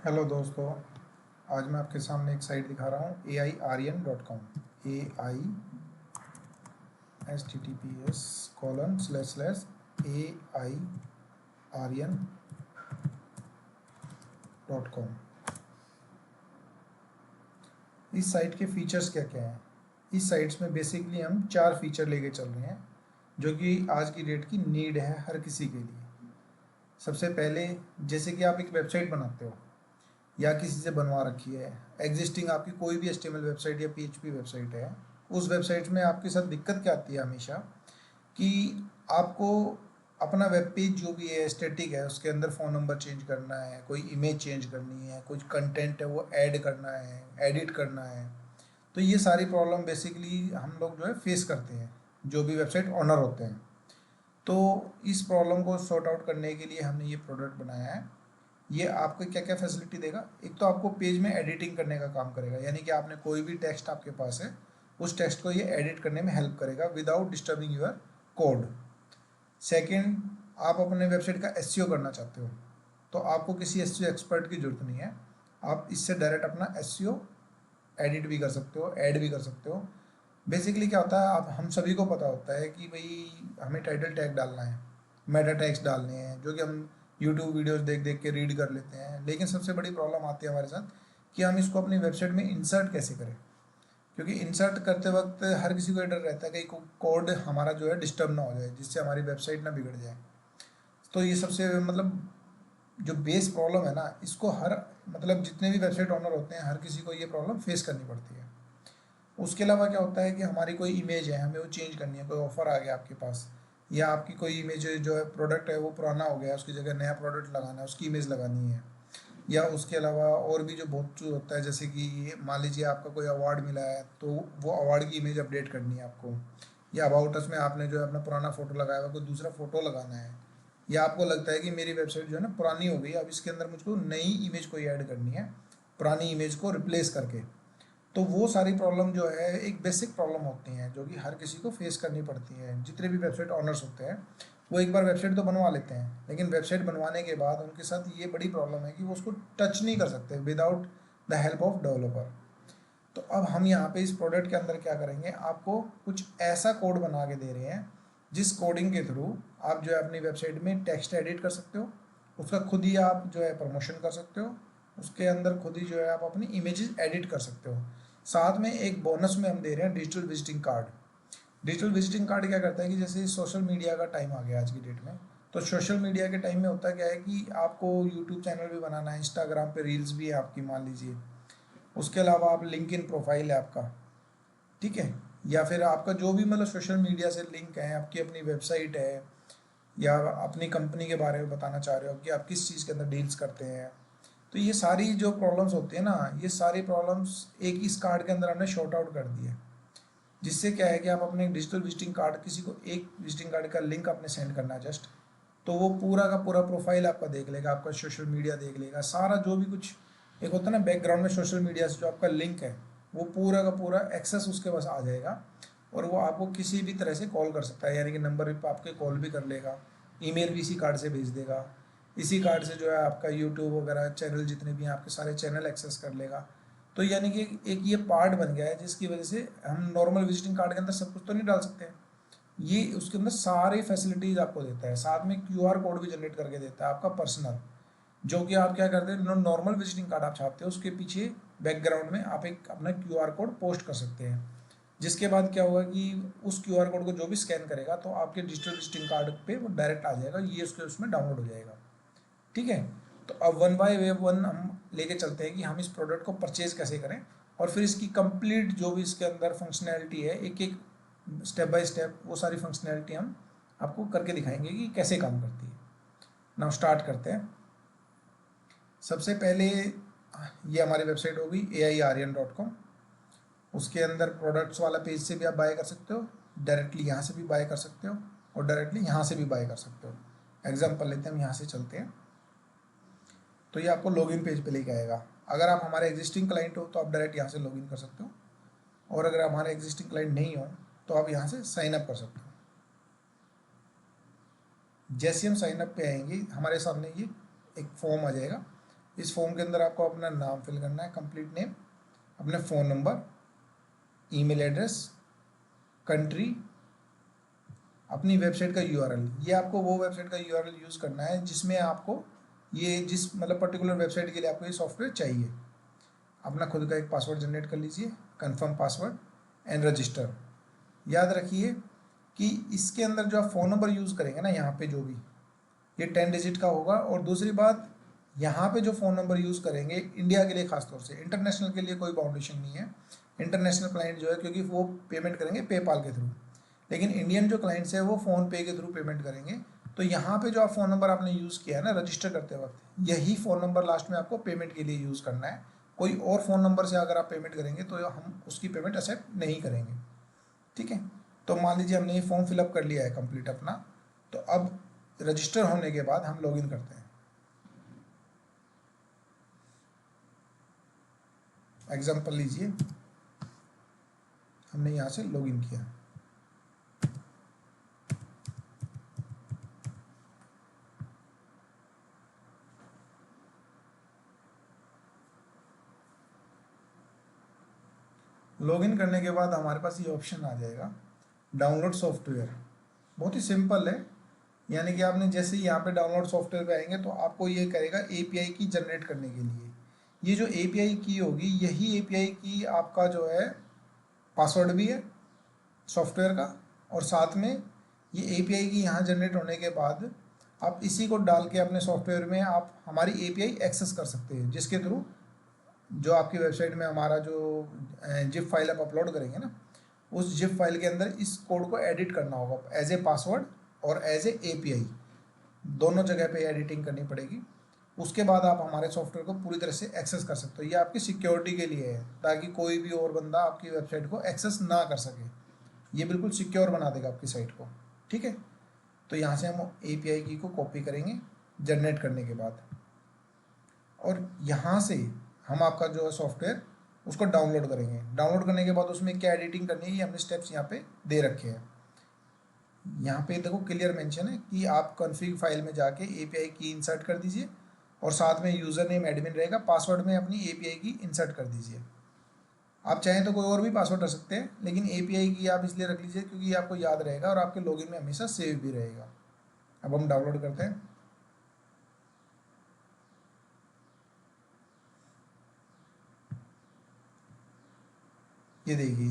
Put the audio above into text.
Hello दोस्तों। आज मैं आपके सामने एक साइट दिखा रहा हूँ AIRN.com। AIHTTPS://AIRN.com। इस साइट के फीचर्स क्या क्या हैं? इस साइट्स में बेसिकली हम 4 फीचर लेके चल रहे हैं जो कि आज की डेट की नीड है हर किसी के लिए। सबसे पहले, जैसे कि आप एक वेबसाइट बनाते हो या किसी से बनवा रखी है, एग्जिस्टिंग आपकी कोई भी HTML वेबसाइट या PHP वेबसाइट है, उस वेबसाइट में आपके साथ दिक्कत क्या आती है हमेशा कि आपको अपना वेब पेज जो भी है स्टैटिक है, उसके अंदर फ़ोन नंबर चेंज करना है, कोई इमेज चेंज करनी है, कुछ कंटेंट है वो ऐड करना है, एडिट करना है। तो ये सारी प्रॉब्लम बेसिकली हम लोग जो है फेस करते हैं, जो भी वेबसाइट ओनर होते हैं। तो इस प्रॉब्लम को सॉर्ट आउट करने के लिए हमने ये प्रोडक्ट बनाया है। ये आपको क्या क्या फैसिलिटी देगा? एक तो आपको पेज में एडिटिंग करने का काम करेगा, यानी कि आपने कोई भी टेक्स्ट आपके पास है, उस टेक्स्ट को ये एडिट करने में हेल्प करेगा without disturbing your code. Second, आप अपने वेबसाइट का एसईओ करना चाहते हो तो आपको किसी एसईओ एक्सपर्ट की ज़रूरत नहीं है। आप इससे डायरेक्ट अपना एसईओ एडिट भी कर सकते हो, ऐड भी कर सकते हो। बेसिकली क्या होता है, आप हम सभी को पता होता है कि भाई हमें टाइटल टैग डालना है, मेटा टैग्स डालने हैं, जो कि हम यूट्यूब वीडियोस देख देख के रीड कर लेते हैं। लेकिन सबसे बड़ी प्रॉब्लम आती है हमारे साथ कि हम इसको अपनी वेबसाइट में इंसर्ट कैसे करें, क्योंकि इंसर्ट करते वक्त हर किसी को ये डर रहता है कि कोड हमारा जो है डिस्टर्ब ना हो जाए, जिससे हमारी वेबसाइट ना बिगड़ जाए। तो ये सबसे मतलब जो बेस प्रॉब्लम है ना, इसको हर मतलब जितने भी वेबसाइट ओनर होते हैं, हर किसी को ये प्रॉब्लम फेस करनी पड़ती है। उसके अलावा क्या होता है कि हमारी कोई इमेज है, हमें वो चेंज करनी है, कोई ऑफर आ गया आपके पास, या आपकी कोई इमेज जो है प्रोडक्ट है वो पुराना हो गया, उसकी जगह नया प्रोडक्ट लगाना है, उसकी इमेज लगानी है। या उसके अलावा और भी जो बहुत चीज़ होता है, जैसे कि मान लीजिए आपका कोई अवार्ड मिला है तो वो अवार्ड की इमेज अपडेट करनी है आपको। या अबाउट अस में आपने जो है अपना पुराना फ़ोटो लगाया हुआ, कोई दूसरा फ़ोटो लगाना है। या आपको लगता है कि मेरी वेबसाइट जो है ना पुरानी हो गई, अब इसके अंदर मुझको नई इमेज कोई ऐड करनी है, पुरानी इमेज को रिप्लेस करके। तो वो सारी प्रॉब्लम जो है एक बेसिक प्रॉब्लम होती हैं जो कि हर किसी को फेस करनी पड़ती हैं। जितने भी वेबसाइट ऑनर्स होते हैं वो एक बार वेबसाइट तो बनवा लेते हैं, लेकिन वेबसाइट बनवाने के बाद उनके साथ ये बड़ी प्रॉब्लम है कि वो उसको टच नहीं कर सकते without the help of developer. तो अब हम यहाँ पे इस प्रोडक्ट के अंदर क्या करेंगे, आपको कुछ ऐसा कोड बना के दे रहे हैं जिस कोडिंग के थ्रू आप जो है अपनी वेबसाइट में टेक्स्ट एडिट कर सकते हो, उसका खुद ही आप जो है प्रमोशन कर सकते हो, उसके अंदर खुद ही जो है आप अपनी इमेजेस एडिट कर सकते हो। साथ में एक बोनस में हम दे रहे हैं digital visiting card. Digital visiting card क्या करता है कि जैसे सोशल मीडिया का टाइम आ गया आज की डेट में, तो सोशल मीडिया के टाइम में होता क्या है कि आपको यूट्यूब चैनल भी बनाना है, इंस्टाग्राम पे रील्स भी है आपकी मान लीजिए, उसके अलावा आप लिंक्डइन प्रोफाइल है आपका, ठीक है, या फिर आपका जो भी मतलब सोशल मीडिया से लिंक है, आपकी अपनी वेबसाइट है, या अपनी कंपनी के बारे में बताना चाह रहे हो कि आप किस चीज़ के अंदर डील्स करते हैं। तो ये सारी जो प्रॉब्लम्स होती है ना, ये सारी प्रॉब्लम्स एक इस कार्ड के अंदर हमने शॉर्ट आउट कर दी है। जिससे क्या है कि आप अपने डिजिटल विजिटिंग कार्ड, किसी को एक विजिटिंग कार्ड का लिंक आपने सेंड करना है जस्ट, तो वो पूरा का पूरा प्रोफाइल आपका देख लेगा, आपका सोशल मीडिया देख लेगा, सारा जो भी कुछ एक होता है ना बैकग्राउंड में सोशल मीडिया से जो आपका लिंक है, वो पूरा का पूरा एक्सेस उसके पास आ जाएगा। और वो आपको किसी भी तरह से कॉल कर सकता है, यानी कि नंबर पे आपके कॉल भी कर लेगा, ईमेल भी इसी कार्ड से भेज देगा, इसी कार्ड से जो है आपका यूट्यूब वगैरह चैनल जितने भी हैं आपके सारे चैनल एक्सेस कर लेगा। तो यानी कि एक ये पार्ट बन गया है जिसकी वजह से हम नॉर्मल विजिटिंग कार्ड के अंदर सब कुछ तो नहीं डाल सकते, ये उसके अंदर सारी फैसिलिटीज आपको देता है। साथ में क्यूआर कोड भी जनरेट करके देता है आपका पर्सनल, जो कि आप क्या करते हैं, नॉर्मल विजिटिंग कार्ड आप छापते हो उसके पीछे बैकग्राउंड में आप एक अपना क्यूआर कोड पोस्ट कर सकते हैं। जिसके बाद क्या होगा कि उस क्यूआर कोड को जो भी स्कैन करेगा तो आपके डिजिटल विजिटिंग कार्ड पे वो डायरेक्ट आ जाएगा, ये उसके उसमें डाउनलोड हो जाएगा। ठीक है। तो अब वन बाय वे वन हम लेके चलते हैं कि हम इस प्रोडक्ट को परचेज कैसे करें, और फिर इसकी कंप्लीट जो भी इसके अंदर फंक्शनैलिटी है, एक एक स्टेप बाय स्टेप वो सारी फंक्शनैलिटी हम आपको करके दिखाएंगे कि कैसे काम करती है। नाउ स्टार्ट करते हैं। सबसे पहले ये हमारी वेबसाइट होगी AIRN.com। उसके अंदर प्रोडक्ट्स वाला पेज से भी आप बाय कर सकते हो, डायरेक्टली यहाँ से भी बाय कर सकते हो, और डायरेक्टली यहाँ से भी बाय कर सकते हो। एग्जाम्पल लेते हैं, हम यहाँ से चलते हैं। तो ये आपको लॉगिन पेज पे लेके आएगा। अगर आप हमारे एग्जिस्टिंग क्लाइंट हो तो आप डायरेक्ट यहाँ से लॉगिन कर सकते हो, और अगर आप हमारे एग्जिस्टिंग क्लाइंट नहीं हो तो आप यहाँ से साइन अप कर सकते हो। जैसे हम साइन अप पे आएंगे हमारे सामने ये एक फॉर्म आ जाएगा, इस फॉर्म के अंदर आपको अपना नाम फिल करना है, कंप्लीट नेम, अपने phone number, email address, country, अपनी वेबसाइट का यूआरएल। ये आपको वो वेबसाइट का यूआरएल यूज़ करना है जिसमें आपको ये जिस मतलब पर्टिकुलर वेबसाइट के लिए आपको ये सॉफ्टवेयर चाहिए। अपना खुद का एक पासवर्ड जनरेट कर लीजिए, कंफर्म पासवर्ड एंड रजिस्टर। याद रखिए कि इसके अंदर जो आप फ़ोन नंबर यूज़ करेंगे ना, यहाँ पे जो भी ये 10 डिजिट का होगा। और दूसरी बात, यहाँ पे जो फ़ोन नंबर यूज़ करेंगे इंडिया के लिए खासतौर से, इंटरनेशनल के लिए कोई बाउंडेशन नहीं है। इंटरनेशनल क्लाइंट जो है, क्योंकि वो पेमेंट करेंगे पेपाल के थ्रू, लेकिन इंडियन जो क्लाइंट्स है वो फ़ोन पे के थ्रू पेमेंट करेंगे। तो यहाँ पे जो आप फ़ोन नंबर आपने यूज़ किया है ना रजिस्टर करते वक्त, यही फ़ोन नंबर लास्ट में आपको पेमेंट के लिए यूज़ करना है। कोई और फ़ोन नंबर से अगर आप पेमेंट करेंगे तो हम उसकी पेमेंट एक्सेप्ट नहीं करेंगे। ठीक है, तो मान लीजिए हमने ये फॉर्म फिलअप कर लिया है कंप्लीट अपना। तो अब रजिस्टर होने के बाद हम लॉगिन करते हैं। एग्जाम्पल लीजिए, हमने यहाँ से लॉगिन किया। लॉगिन करने के बाद हमारे पास ये ऑप्शन आ जाएगा डाउनलोड सॉफ्टवेयर। बहुत ही सिंपल है, यानी कि आपने जैसे ही यहाँ पे डाउनलोड सॉफ्टवेयर पे आएंगे तो आपको ये करेगा एपीआई की जनरेट करने के लिए। ये जो एपीआई की होगी, यही एपीआई की आपका जो है पासवर्ड भी है सॉफ्टवेयर का, और साथ में ये एपीआई की यहाँ जनरेट होने के बाद आप इसी को डाल के अपने सॉफ्टवेयर में आप हमारी एपीआई एक्सेस कर सकते हैं, जिसके थ्रू जो आपकी वेबसाइट में हमारा जो जिप फाइल आप अपलोड करेंगे ना, उस जिप फाइल के अंदर इस कोड को एडिट करना होगा एज ए पासवर्ड और एज ए एपीआई, दोनों जगह पे एडिटिंग करनी पड़ेगी। उसके बाद आप हमारे सॉफ्टवेयर को पूरी तरह से एक्सेस कर सकते हो। ये आपकी सिक्योरिटी के लिए है, ताकि कोई भी और बंदा आपकी वेबसाइट को एक्सेस ना कर सके। ये बिल्कुल सिक्योर बना देगा आपकी साइट को। ठीक है, तो यहाँ से हम एपीआई की को कॉपी करेंगे जनरेट करने के बाद, और यहाँ से हम आपका जो है सॉफ्टवेयर उसको डाउनलोड करेंगे। डाउनलोड करने के बाद उसमें क्या एडिटिंग करनी है ये हमने स्टेप्स यहाँ पे दे रखे हैं। यहाँ पे देखो क्लियर मेंशन है कि आप कॉन्फ़िग फाइल में जाके एपीआई की इंसर्ट कर दीजिए, और साथ में यूज़र नेम एडमिन रहेगा, पासवर्ड में अपनी एपीआई की इंसर्ट कर दीजिए। आप चाहें तो कोई और भी पासवर्ड रख सकते हैं, लेकिन एपीआई की आप इसलिए रख लीजिए क्योंकि ये आपको याद रहेगा और आपके लॉगिन में हमेशा सेव भी रहेगा। अब हम डाउनलोड करते हैं। ये देखिए